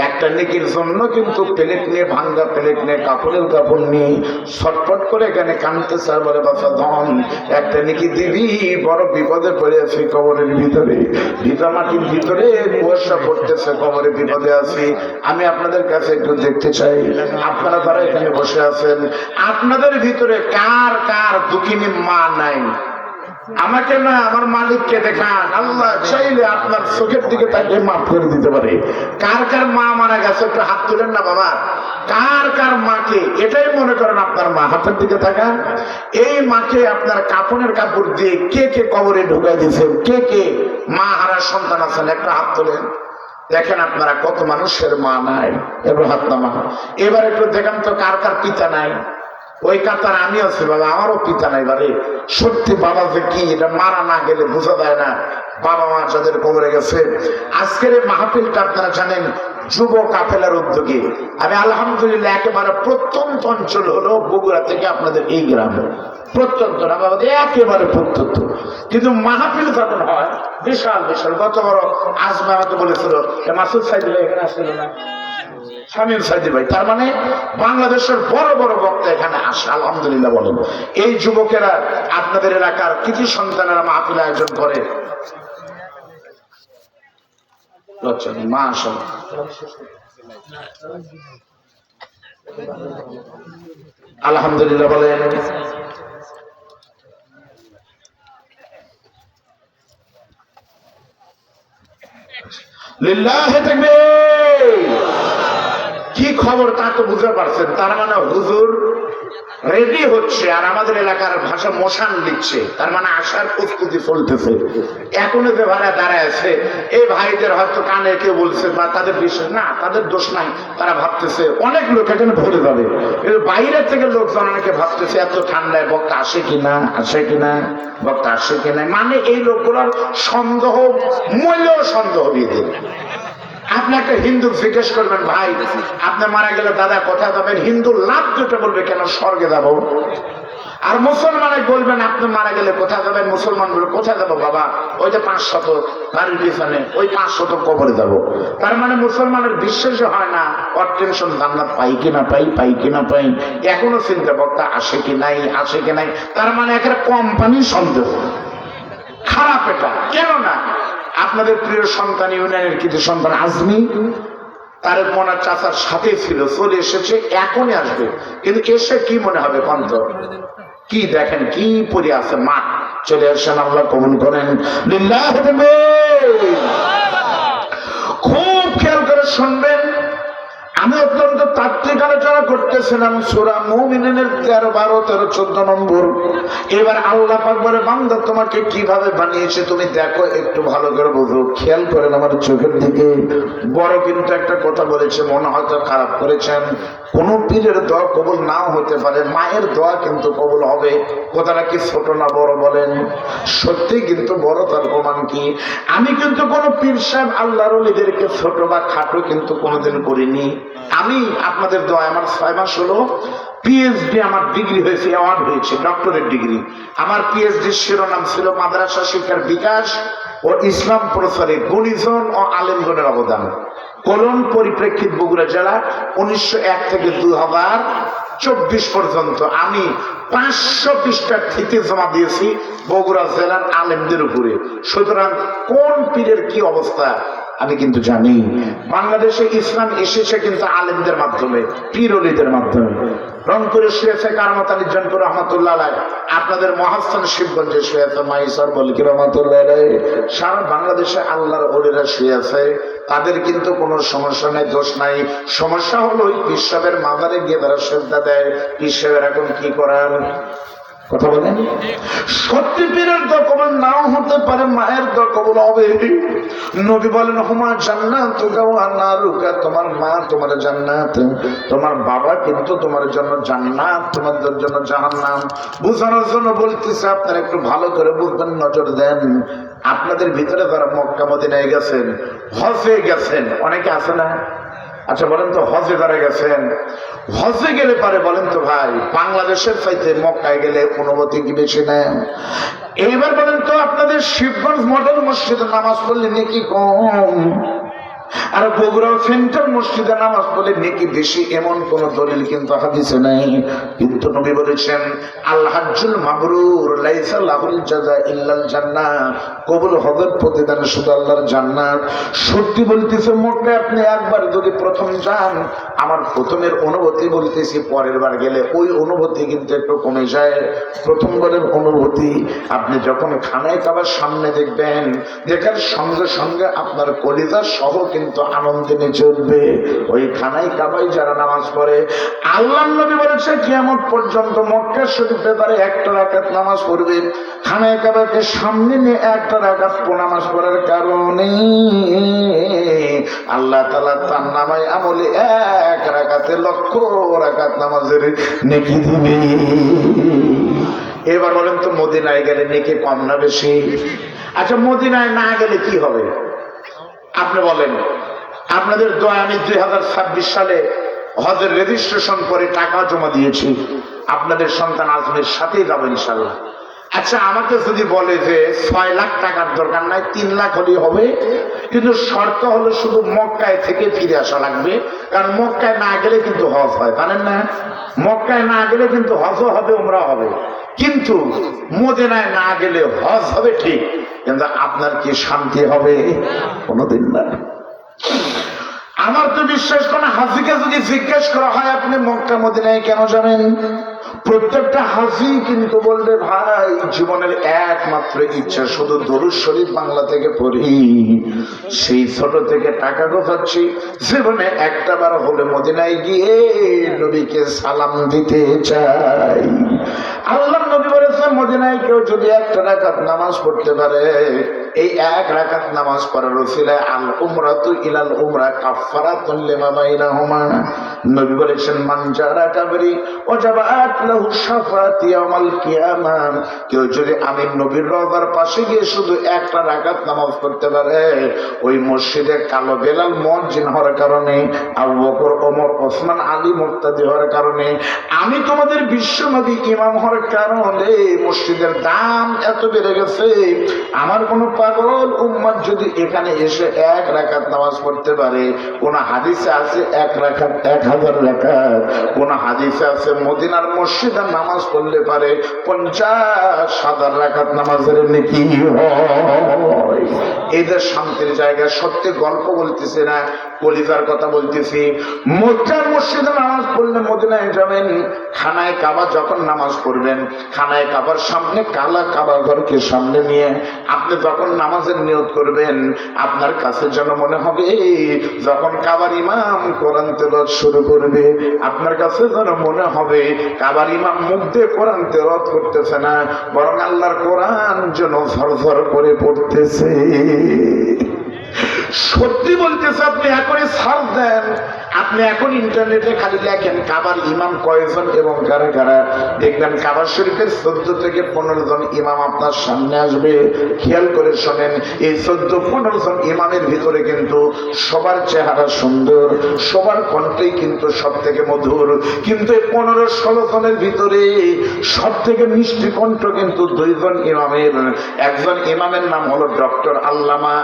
একটা নেকির জন্য কিন্তু প্লেট নিয়ে, ভাঙ্গা প্লেট নিয়ে, কাপড়ের কাপড় নিয়ে ছটফট করে এখানে কাঁদতেছে আর বলে বাচ্চা ধন একটা নেকি দিবি, বড় বিপদে পড়ে আছি কবরের ভিতরে, ভিটা মাটির ভিতরে কুয়াশা পড়তেছে, কবরে বিপদে আছি। আমি আপনাদের কাছে একটু দেখতে চাই, আপনারা যারা এখানে বসে আছেন, আপনাদের ভিতরে কার কার দুঃখিনী মা নাই? আমাকে না, আমার মালিককে দেখান। আল্লাহ চাইলে আপনার চোখের দিকে তাকে মাফ করে দিতে পারে। কার কার মা মারা গেছে একটু হাত তুলেন না বাবা। কার কার মাকে এটাই মনে করেন আপনার মা? হাতের দিকে তাকান। এই মাকে আপনার কাফনের কাপড় দিয়ে কে কে কবরে ঢুকাই দিয়েছেন? কে কে মা হারা সন্তান আছেন? একটা হাত তোলেন। দেখেন আপনারা কত মানুষের মা নাই। এবার হাত নামা। এবার একটু দেখান তো কার কার পিতা নাই? ওই কাতার আমি আছি বাবা, আমারও পিতা নাই। বারে সত্যি বাবা যে কি এটা মারা না গেলে বোঝা যায় না। বাবা মা যাদের কবরে গেছে। আজকের এই মাহফিলটা আপনারা জানেন যুব কাফেলার উদ্যোগে। আমি আলহামদুলিল্লাহ একেবারে প্রত্যন্ত অঞ্চল হলো বগুড়া থেকে আপনাদের এই গ্রামে, প্রত্যন্ত না বাবা, একেবারে প্রত্যন্ত। কিন্তু মাহফিল যখন হয় বিশাল বিশাল। গত বড় আজমা আমাকে বলেছিল মাসুদ সাইদ এখানে আসছিল না, শামীম সাইদি ভাই, তার মানে বাংলাদেশের বড় বড় বক্তা এখানে আসে। আলহামদুলিল্লাহ বলেন। এই যুবকেরা আপনাদের এলাকার কৃতি সন্তানেরা মাহফিল আয়োজন করে। মা আসেন, আলহামদুলিল্লাহ বলেন। লিল্লাহি তাকবীর। কি খবর তা তো বুঝতে পারছেন। তার মানে হুজুর রেডি হচ্ছে আর আমাদের এলাকার ভাষা মশান লিখছে, তার মানে আসার প্রস্তুতি চলতেছে। এখনো যে ভাড়া দাঁড়ায় আছে এই ভাইদের হয়তো কানে কেউ বলছে বা তাদের বিশ্বাস না, তাদের দোষ নাই। তারা ভাবতেছে অনেক লোক এখানে ভরে যাবে, বাইরে থেকে লোকজন অনেকে ভাবতেছে এত ঠান্ডায় বক্তা আসে কিনা, আসে কিনা, বক্তা আসে কিনা। মানে এই লোকগুলোর সন্দেহ, মূল্যও সন্দেহ দিয়ে দেবে। আপনি একটা হিন্দু জিজ্ঞেস করবেন ভাই আপনি মারা গেলে দাদা কোথায় যাবেন? হিন্দু লাভ দুটো বলবে কেন স্বর্গে যাবো। আর মুসলমানে বলবেন আপনি মারা গেলে কোথায় যাবেন? মুসলমান বলবে কোথায় যাবো বাবা? ওই যে 500 বাড়ির পিছনে ওই 500 কবরে যাবো। তার মানে মুসলমানের বিশ্বাস হয় না ওর টেনশন জান্নাত পাই কিনা পাই, পাই কিনা পাই। এখনো চিন্তা বক্তা আসে কি নাই, আসে কি নাই। তার মানে একটা কোম্পানির সন্দেহ। খারাপ এটা কেন না? আপনাদের প্রিয় সন্তান ইউনিয়নের কিছু সন্তান আজমি তারেক মোনার চাচার সাথে ছিল, চলে এসেছে, এখনই আসবে। কিন্তু এসে কি মনে হবে কন্ত? কি দেখেন কি পরি আছে মাঠ। চলে আসেন, আল্লাহ কবুল করেন। লিল্লাহি তাকবীর। খুব খেয়াল করে শুনবেন। আমি অত্যন্ত তাত্ত্বিক আলোচনা করতেছিলাম সূরা মুমিনের 13, 12, 13, 14 নম্বর। এবার আল্লাহ পাক বলে বান্দা তোমাকে কিভাবে বানিয়েছে তুমি দেখো, একটু ভালো করে বুঝো, খেয়াল করেন আমার চোখের দিকে। বড় কিন্তু একটা কথা বলেছে, মনে হয়তো খারাপ করেছেন। কোন পীরের দোয়া কবুল নাও হতে পারে, মায়ের দোয়া কিন্তু কবুল হবে। কথাটা কি ছোট না বড় বলেন? সত্যি কিন্তু বড়। তার প্রমাণ কি? আমি কিন্তু কোন পীর সাহেব আল্লাহর ওলিদেরকে ছোট বা খাটো কিন্তু কোনোদিন করিনি। আমি আপনাদের দোয়া, আমার 6 মাস হলো পিএইচডি, আমার ডিগ্রি হয়েছে, অ্যাওয়ার্ড হয়েছে, ডক্টরেট ডিগ্রি। আমার পিএইচডির শিরোনাম ছিল মাদ্রাসা শিক্ষার বিকাশ ও ইসলাম প্রচারে গুণীজন ও আলেমগণের অবদান। কলম পরিপ্রেক্ষিত বগুড়া জেলা 1901 থেকে 2024 পর্যন্ত আমি 500 পৃষ্ঠার থিতে জমা দিয়েছি বগুড়া জেলার আলেমদের উপরে। সুতরাং কোন পীরের কি অবস্থা আমি কিন্তু জানি। বাংলাদেশে ইসলাম এসেছে কিন্তু আলেমদের মাধ্যমে, পীর ওলিদের মাধ্যমে। রংপুরে শুয়েছে কারামত আলী জনপুর রহমতুল্লাহ আলাইহি, আপনাদের মহাস্থান শিবগঞ্জে শুয়েছে মাইসর বলকি রহমতুল্লাহ আলাইহি। সারা বাংলাদেশে আল্লাহর ওলিরা শুয়েছে, তাদের কিন্তু কোনো সমস্যা নেই, দোষ নাই। সমস্যা হলো ওই পিসাবের মাজারে গিয়ে তারা শ্রদ্ধা দেয়। পিসাবের এখন কি করার কথা বলেন? সত্যি পীরের দোয়া কবুল নাও হতে পারে, মায়ের দোয়া কবুল হবে। নবী বলেন হুমা জান্নাতুকা ওয়া নারুকা, তোমার মা তোমার জান্নাত, তোমার বাবা কিন্তু তোমার জন্য জান্নাত, তোমাদের জন্য জাহান্নাম। বুঝানোর জন্য বলতেছে, আপনারা একটু ভালো করে বুঝবেন, নজর দেন। আপনাদের ভিতরে যারা মক্কা মদিনায় গেছেন, হজে গেছেন, অনেকে আছে না? আচ্ছা বলেন তো, হজে যারা গেছেন, হজে গেলে পারে বলেন তো ভাই বাংলাদেশের চাইতে মক্কায় গেলে অনুমতি কি বেশি নেন? এইবার বলেন তো আপনাদের শিবগঞ্জ মডেল মসজিদে নামাজ পড়লে নাকি কম? আর বগুড়া সেন্ট্রাল মসজিদে নামাজ পড়লে নেকি বেশি এমন কোন দলিল কিন্তু হাদিসে নাই। কিন্তু নবী বলেছেন আল হাজ্জুল মাবরুর লাইসা লাহুল জাযা ইল্লাল জান্নাহ, কবুল হজের প্রতিদান শুধু আল্লাহর জান্নাত। সত্যি বলতেছে, মক্কায় আপনি একবার যদি প্রথম যান, আমার প্রথমের অনুভূতি বলতেছি, পরের বার গেলে ওই অনুভূতি কিন্তু একটু কমে যায়। প্রথমবারের অনুভূতি আপনি যখন খানায় কাবার সামনে দেখবেন, দেখার সঙ্গে সঙ্গে আপনার কলিজা সহ কিন্তু আনন্দে নেচে উঠবে। ওই খানায় কাবায় যারা নামাজ পড়ে, আল্লাহর নবী বলেছে কিয়ামত পর্যন্ত মক্কা শরীফে তারা একটা রাকাত নামাজ পড়বে। খানায় কাবাকে সামনে নিয়ে একটা রাকাত নামাজ পড়ার কারণে আল্লাহ তাআলা তার নামায় আমলে এক রাকাতে লক্ষ রাকাত নামাজের নেকি দিবে। এবার বলেন তো, মদিনায় গেলে নেকি কম না বেশি? আচ্ছা, মদিনায় না গেলে কি হবে আপনি বলেন? আপনাদের দোয়া আমি 2026 সালে হজের রেজিস্ট্রেশন করে টাকা জমা দিয়েছি। আপনাদের সন্তান আজমের সাথেই যাবে ইনশাল্লাহ। আচ্ছা, আমাকে যদি বলে যে 6 লাখ টাকার দরকার নাই, 3 লাখ হলেই হবে, কিন্তু শর্ত হলো শুধু মক্কায় থেকে ফিরে আসা লাগবে। কারণ মক্কায় না গেলে কিন্তু হজ হয়, জানেন না? মক্কায় না গেলে কিন্তু হজও হবে, উমরা হবে, কিন্তু মদিনায় না গেলে হজ হবে ঠিক, কিন্তু আপনার কি শান্তি হবে? কোনোদিন না। আমার তো বিশ্বাস করেন, হাজিকে যদি জিজ্ঞেস করা হয় আপনি মক্কা মদিনায় কেন যাবেন, প্রত্যেকটা হাজি কিন্তু বলবে ভাই জীবনের একমাত্র ইচ্ছা শুধু দরুদ শরীফ বাংলা থেকে পড়ি, সেই ছোট থেকে টাকা গোছাচ্ছি, জীবনে একটা বার হলে মদিনায় গিয়ে নবীকে সালাম দিতে চাই। আল্লাহর নবী বলেছেন মদিনায় কেউ যদি একটা রাকাত নামাজ পড়তে পারে, এই এক রাকাত নামাজ পড়ার ওসিলায় আল উমরাতু ইলাল উমরা কাফফারাতুন লিমা বাইনাহুমা। নবী বলেছেন মান জারা কাবরি ওয়াজাবাত লাহু শাফাআতি ইয়াউমাল কিয়ামা। কেউ যদি আমি নবীর রওজার পাশে গিয়ে শুধু একটা রাকাত নামাজ পড়তে পারে, ওই মসজিদে কালো বেলাল মুয়াজ্জিন হওয়ার কারণে, আবু বকর ওমর ওসমান আলী মুক্তাদি হওয়ার কারণে, আমি তোমাদের বিশ্বনবী ইমাম হওয়ার কারণে মসজিদের দাম এত বেড়ে গেছে, আমার কোনো পাগল উম্মত যদি এখানে এসে এক রাকাত নামাজ পড়তে পারে, কোন হাদিসে আছে এক রাকাত 1000 রাকাত, কোন হাদিসে আছে মদিনার মসজিদে নামাজ পড়লে পারে 50,000 রাকাত নামাজের নেকি হয়। এদের শান্তির জায়গা। সত্যি গল্প বলতেছি না, কলিজার কথা বলতেছি। মক্কার মসজিদে নামাজ পড়লে মদিনায় যাবেন, খানায় কাবা যখন নামাজ পড়বেন, খানায় কাবার সামনে কালা কাবা ঘরকে সামনে নিয়ে আপনি যখন নামাজের নিয়ত করবেন, আপনার কাছে যেন মনে হবে যখন কাবার ইমাম কোরআন তেলাওয়াত শুরু করবে, আপনার কাছে যেন মনে হবে কাবার ইমাম মুখ দিয়ে কোরআন তেলাওয়াত করতেছে না, বরং আল্লাহর কোরআন যেন ঝরঝর করে পড়তেছে। সত্যি বলতেছে, আপনি এখনই সার্চ দেন, আপনি এখন ইন্টারনেটে খালি লেখেন কাবার ইমাম কয়জন এবং কারা কারা, দেখবেন কাবার শরীফের 14 থেকে 15 জন ইমাম আপনার সামনে আসবে। খেয়াল করে শোনেন, এই 14-15 জন ইমামের ভিতরে কিন্তু সবার চেহারা সুন্দর, সবার কণ্ঠই কিন্তু সব থেকে মধুর, কিন্তু এই 15-16 জনের ভিতরে সব থেকে মিষ্টি কণ্ঠ কিন্তু 2 জন ইমামের। একজন ইমামের নাম হলো ডক্টর আল্লামা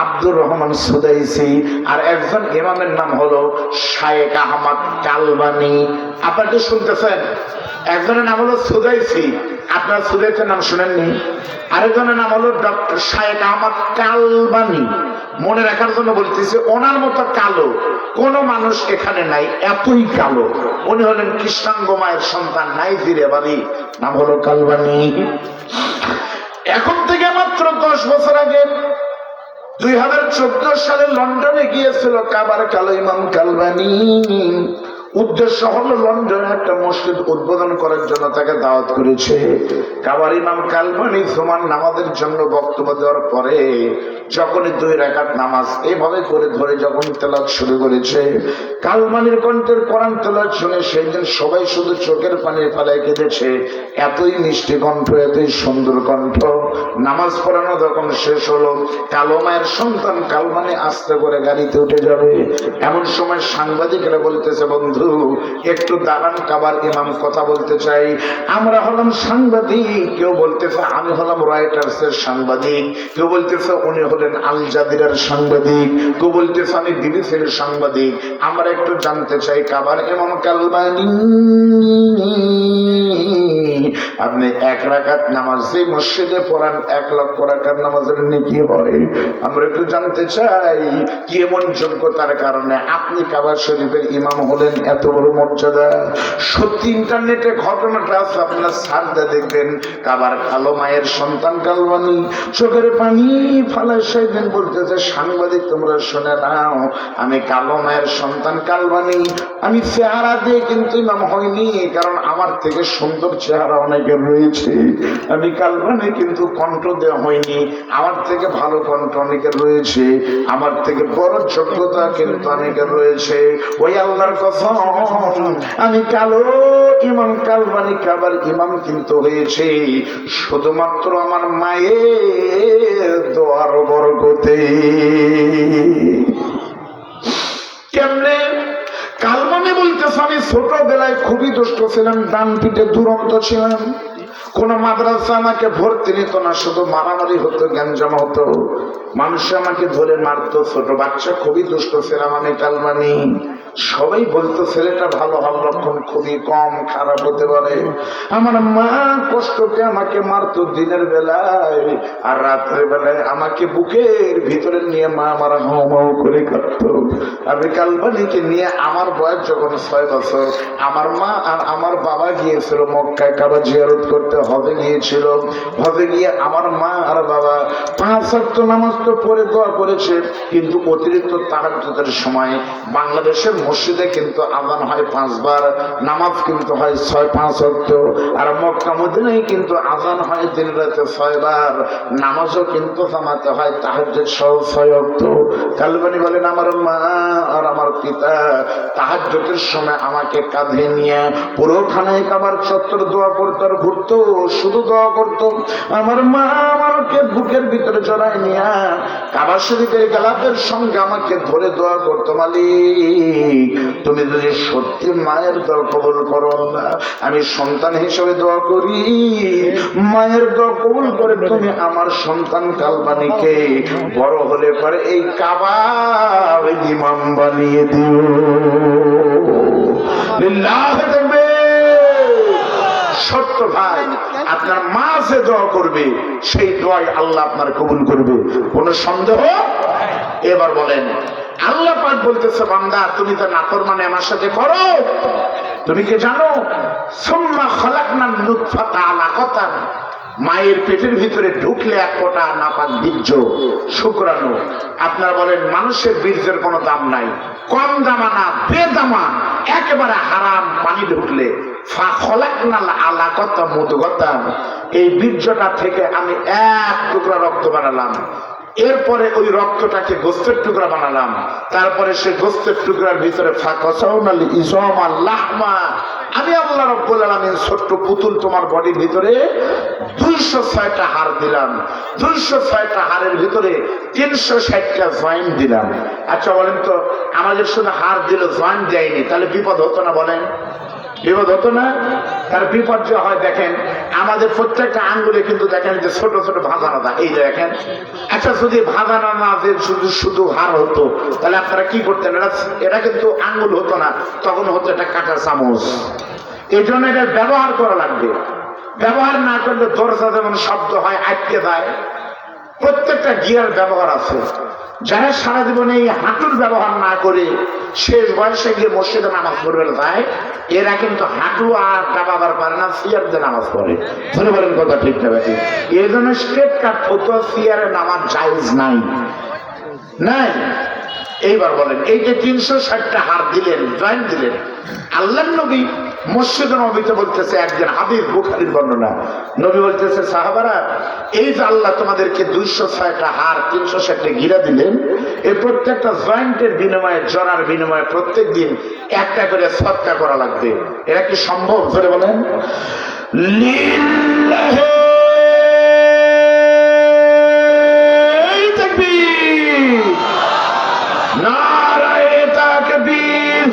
আব্দুর রহমান সুদাইসি, আর একজন ইমামের নাম হলো শায়েখ আহমদ কালবানি। আপনারা কি শুনতেছেন? একজনের নাম হলো সুদাইসি, আপনারা সুদাইসির নাম শুনেননি? আরেকজনের নাম হলো ডক্টর শায়েখ আহমদ কালবানি। মনে রাখার জন্য বলতেছি, ওনার মতো কালো কোন মানুষ এখানে নাই, এতই কালো। উনি হলেন কৃষ্ণাঙ্গ মায়ের সন্তান, নাইজেরিয়া বাড়ি, নাম হলো কালবানি। এখন থেকে মাত্র 10 বছর আগে 2014 সালে লন্ডনে গিয়েছিল কাবার কালো ইমাম কালবানি। উদ্দেশ্য হলো লন্ডনে একটা মসজিদ উদ্বোধন করার জন্য তাকে দাওয়াত করেছে। কাবার ইমাম কালবানি জুমার নামাজের জন্য বক্তব্য দেওয়ার পরে যখনই 2 রাকাত নামাজ এভাবে করে ধরে যখন তেলাওয়াত শুরু করেছে, কালবানির কণ্ঠের কোরআন তেলাওয়াত শুনে সেই দিন সবাই শুধু চোখের পানি ফেলায় কেঁদেছে। এতই মিষ্টি কণ্ঠ, এতই সুন্দর কণ্ঠ। নামাজ পড়ানো যখন শেষ হলো, কালো মায়ের সন্তান কালবানি আস্তে করে গাড়িতে উঠে যাবে, এমন সময় সাংবাদিকরা বলতেছে, বন্ধু বন্ধু একটু দাঁড়ান, কাবার ইমাম কথা বলতে চাই। আমরা হলাম সাংবাদিক, কেউ বলতেছে আমি হলাম রয়টার্সের সাংবাদিক, কেউ বলতেছে উনি হলেন আল জাজিরার সাংবাদিক, কেউ বলতেছে আমি বিবিসির সাংবাদিক। আমরা একটু জানতে চাই কাবার ইমাম কালবানী আপনি 1 রাকাত নামাজ যে মসজিদে পড়ান 1 লক্ষ রাকাত নামাজের নেকি হয়। আমরা একটু জানতে চাই কি এমন যোগ্যতার কারণে আপনি কাবা শরীফের ইমাম হলেন, এত বড় মর্যাদা। সত্যি ইন্টারনেটে ঘটনাটা আছে, আপনার সার্চে দেখবেন কাবার কালো মায়ের সন্তান কালবানী চোখের পানি ফালায় সেদিন বলতেছে সাংবাদিক তোমরা শুনে নাও, আমি কালো মায়ের সন্তান কালবানী। আমি চেহারা দিয়ে কিন্তু ইমাম হয়নি, কারণ আমার থেকে সুন্দর চেহারা অনেকের রয়েছে। আমি কালবানী কিন্তু কণ্ঠ দেওয়া হয়নি, আমার থেকে ভালো কণ্ঠ অনেকের রয়েছে, আমার থেকে বড় যোগ্যতা কিন্তু অনেকের রয়েছে। ওই আল্লাহর কসম আমি কালো ইমাম কালবানী কাবার ইমাম কিন্তু হয়েছে শুধুমাত্র আমার মায়ের দোয়ার বরকতে। কেমনে? কালবানী বলতেছে আমি ছোটবেলায় খুবই দুষ্ট ছিলাম, ডান পিঠে দুরন্ত ছিলাম, কোন মাদ্রাসা আমাকে ভর্তি নিত না, শুধু মারামারি হতো, গ্যাঞ্জাম হতো, মানুষ আমাকে ধরে মারতো, ছোট বাচ্চা খুবই দুষ্ট ছিলাম আমি কালবানী। সবাই বলতো ছেলেটা ভালো, হওয়ার লক্ষণ খুবই কম, খারাপ হতে পারে। আমার মা কষ্ট পেয়ে আমাকে মারতো দিনের বেলায়, আর রাত্রের বেলায় আমাকে বুকের ভিতরে নিয়ে মা আমার হাও মাও করে কাঁদতো। আমি কালবানীকে নিয়ে আমার বয়স যখন 6 বছর, আমার মা আর আমার বাবা গিয়েছিল মক্কায় কাবা জিয়ারত করতে, হজে গিয়েছিল। হজে গিয়ে আমার মা আর বাবা 5 ওয়াক্ত নামাজ তো পড়ে দোয়া করেছে, কিন্তু অতিরিক্ত তাহাজ্জুদের সময় বাংলাদেশের মসজিদে কিন্তু আযান হয় 5 বার, নামাজ কিন্তু হয় 5 ওয়াক্ত, আর মক্কা মদিনায় কিন্তু আযান হয় দিন রাতে 6 বার, নামাজও কিন্তু জামাতে হয় তাহাজ্জুদ সহ 6 ওয়াক্ত। কালবানী বলেন আমার মা আর আমার পিতা তাহাজ্জুদের সময় আমাকে কাঁধে নিয়ে পুরো খানায় কাবার চত্বর দোয়া করতো আর ঘুরতো, শুধু দোয়া করতো। আমার মা আমাকে বুকের ভিতরে জড়ায় নিয়ে কাবা শরীফের গেলাপের সঙ্গে আমাকে ধরে দোয়া করতো, মালিক তুমি যদি সত্যি মায়ের দোয়া কবুল করো না, আমি সন্তান হিসেবে দোয়া করি, মায়ের দোয়া কবুল করে তুমি আমার সন্তান কালবানীকে বড় হলে পরে এই কাবা ইমাম বানিয়ে দিও। লিল্লাহি তাকবীর। সত্য ভাই, আপনার মা যে দোয়া করবে সেই দোয়াই আল্লাহ আপনার কবুল করবে, কোনো সন্দেহ? এবার বলেন আল্লাহ পাক বলতেছে বান্দা তুমি তো নাফরমানি আমার সাথে করো, তুমি কি জানো সুম্মা খালাকনান নুতফাতা আলাকাতান, মায়ের পেটের ভিতরে ঢুকলে 1 ফোঁটা নাপাক বীর্য শুক্রাণু। আপনারা বলেন মানুষের বীর্যের কোনো দাম নাই, কম দামা না, বেদামা, একেবারে হারাম। পানি ঢুকলে ফাখলাকনাল আলাকাতা মুদগাতান, এই বীর্যটা থেকে আমি 1 টুকরা রক্ত বানালাম, এরপরে ওই রক্তটাকে গোস্তের টুকরা বানালাম, তারপরে সে গোস্তের টুকরার ভিতরে ফাকাসাউনাল ইসামা লাহমা, আমি আল্লাহ রাব্বুল আলামিন ছোট্ট পুতুল তোমার বডির ভিতরে 206টা হাড় দিলাম, 206টা হাড়ের ভিতরে 360টা জয়েন্ট দিলাম। আচ্ছা বলেন তো আমাদের শুধু হাড় দিল, জয়েন্ট দেয়নি, তাহলে বিপদ হতো না? বলেন বিপদ হতো না? তার বিপদ যে হয় দেখেন আমাদের প্রত্যেকটা আঙ্গুলে কিন্তু দেখেন যে ছোট ছোট ভাজানো থাকে, এই দেখেন। আচ্ছা যদি ভাজানো না যে শুধু শুধু হাড় হতো তাহলে আপনারা কি করতেন? এটা কিন্তু আঙ্গুল হতো না, তখন হতো এটা কাঁটা চামচ। এই জন্য এটা ব্যবহার করা লাগবে, ব্যবহার না করলে দরজা যেমন শব্দ হয় আটকে যায়, প্রত্যেকটা গিয়ার ব্যবহার আছে। যারা সারা জীবনে এই হাঁটুর ব্যবহার না করে শেষ বয়সে গিয়ে মসজিদে নামাজ পড়বে যায়, এরা কিন্তু হাঁটু আর দাবাবার পারে না, সিয়ার দিয়ে নামাজ পড়ে। ধরে বলেন কথা ঠিক না বেশি? এই জন্য স্টেট কাট হতো, সিয়ারে নামাজ জায়েজ নাই, নাই। এইবার বলেন এই যে 360টা হাড় দিলেন, জয়েন্ট দিলেন, আল্লাহর নবী মসজিদে নবীতে বলতেছে, একদিন হাদিস বুখারীর বর্ণনা, নবী বলতেছে সাহাবারা এই যে আল্লাহ তোমাদেরকে 206টা হাড় 360টা গিরা দিলেন, এই প্রত্যেকটা জয়েন্টের বিনিময়ে, জরার বিনিময়ে প্রত্যেকদিন একটা করে সদকা করা লাগবে। এটা কি সম্ভব? ধরে বলেন লিল্লাহি তাকবীর, নারায়ে তাকবীর,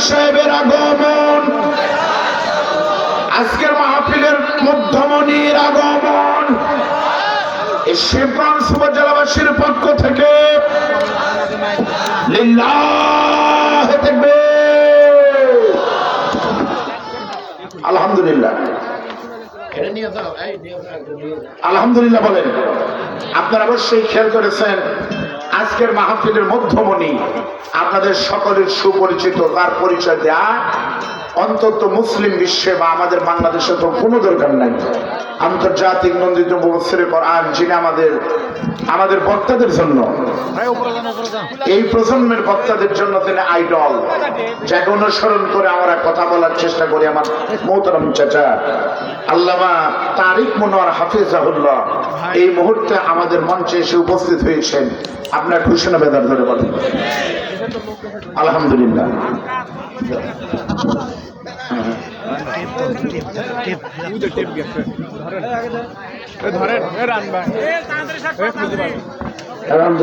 সাহেবের আগমন, আজকের মাহফিলের মধ্যমণির আগমন, এই শিবগঞ্জ উপজেলাবাসীর পক্ষ থেকে লিল্লাহ তাকবীর। আলহামদুলিল্লাহ, আলহামদুলিল্লাহ বলেন। আপনারা অবশ্যই খেয়াল করেছেন আজকের মাহফিলের মধ্যমণি আপনাদের সকলের সুপরিচিত, তার পরিচয় দেয়া অন্তত মুসলিম বিশ্বে বা আমাদের বাংলাদেশে তো কোনো দরকার নাই। আন্তর্জাতিক নন্দিত মুফাসসিরে কোরআন, যিনি আমাদের বক্তাদের জন্য, এই প্রজন্মের বক্তাদের জন্য তিনি আইডল, যাকে অনুসরণ করে আমরা কথা বলার চেষ্টা করি। আমার মোহতারাম চাচা আল্লামা তারিক মনোয়ার হাফিজাহুল্লাহ এই মুহূর্তে আমাদের মঞ্চে এসে উপস্থিত হয়েছেন। আপনার ঘোষণা বেদার ধরে বলেন আলহামদুলিল্লাহ। ধরেন